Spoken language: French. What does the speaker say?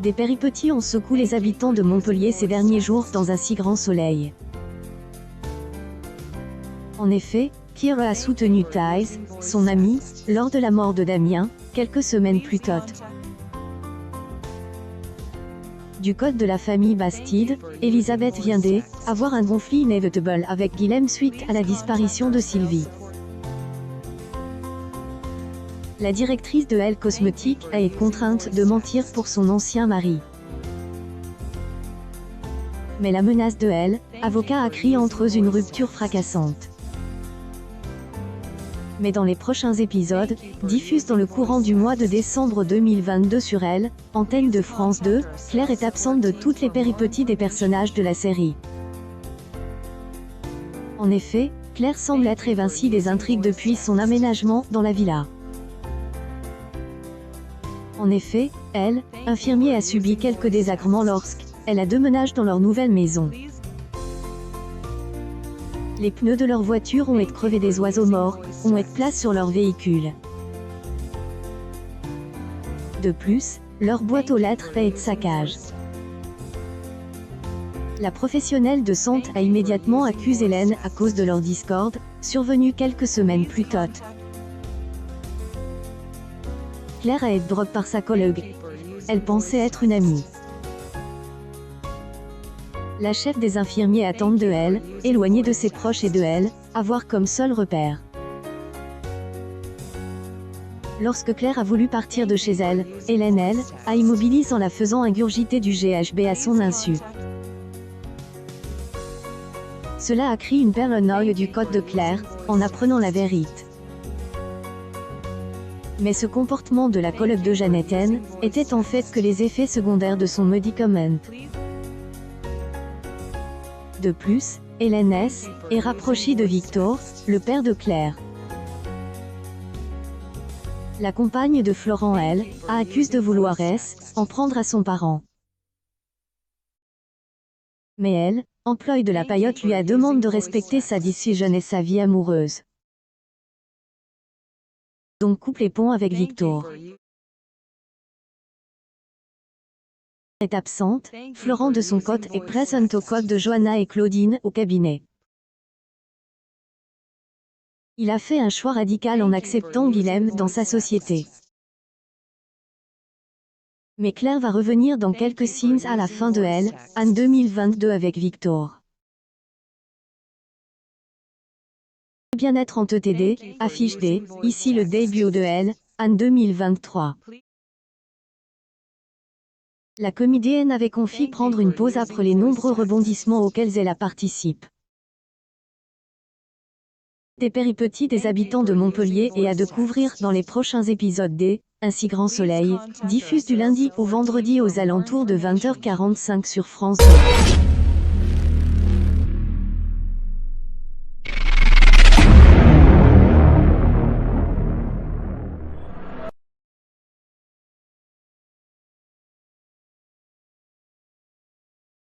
Des péripéties ont secoué les habitants de Montpellier ces derniers jours dans un si grand soleil. En effet, Kira a soutenu Thais, son ami, lors de la mort de Damien, quelques semaines plus tôt. Du côté de la famille Bastide, Elisabeth vient d'avoir un conflit inévitable avec Guilhem suite à la disparition de Sylvie. La directrice de Elle Cosmétique a été contrainte de mentir pour son ancien mari. Mais la menace de Elle, avocat a créé entre eux une rupture fracassante. Mais dans les prochains épisodes, diffusés dans le courant du mois de décembre 2022 sur Elle, antenne de France 2, Claire est absente de toutes les péripéties des personnages de la série. En effet, Claire semble être évincée des intrigues depuis son aménagement dans la villa. En effet, Elle, infirmier, a subi quelques désagréments lorsqu'elle a déménagé dans leur nouvelle maison. Les pneus de leur voiture ont été crevés, des oiseaux morts ont été placés sur leur véhicule. De plus, leur boîte aux lettres a été saccagée. La professionnelle de santé a immédiatement accusé Hélène à cause de leur discorde, survenue quelques semaines plus tôt. Claire a été droguée par sa collègue. Elle pensait être une amie. La chef des infirmiers attend de Elle, éloignée de ses proches et de Elle, avoir comme seul repère. Lorsque Claire a voulu partir de chez elle, Hélène, elle, a immobilisé en la faisant ingurgiter du GHB à son insu. Cela a créé une paranoïa du côté de Claire, en apprenant la vérité. Mais ce comportement de la collègue de Jeannette N était en fait que les effets secondaires de son médicament. De plus, Hélène S est rapprochée de Victor, le père de Claire. La compagne de Florent, elle, a accusé de vouloir en prendre à son parent. Mais elle, employée de la paillote, lui a demandé de respecter sa décision et sa vie amoureuse. Donc coupe les ponts avec Victor. Est absente, Florent de son côté est présente au côté de Johanna et Claudine au cabinet. Il a fait un choix radical en acceptant Guilhem dans sa société. Mais Claire va revenir dans quelques scenes à la fin de Elle, en 2022 avec Victor. Bien-être en TTD, affiche D, ici le début de Elle, en 2023. La comédienne avait confié prendre une pause après les nombreux rebondissements auxquels elle a participé. Des péripéties des habitants de Montpellier et à découvrir dans les prochains épisodes d', Un si grand soleil, diffuse du lundi au vendredi aux alentours de 20h45 sur France 2.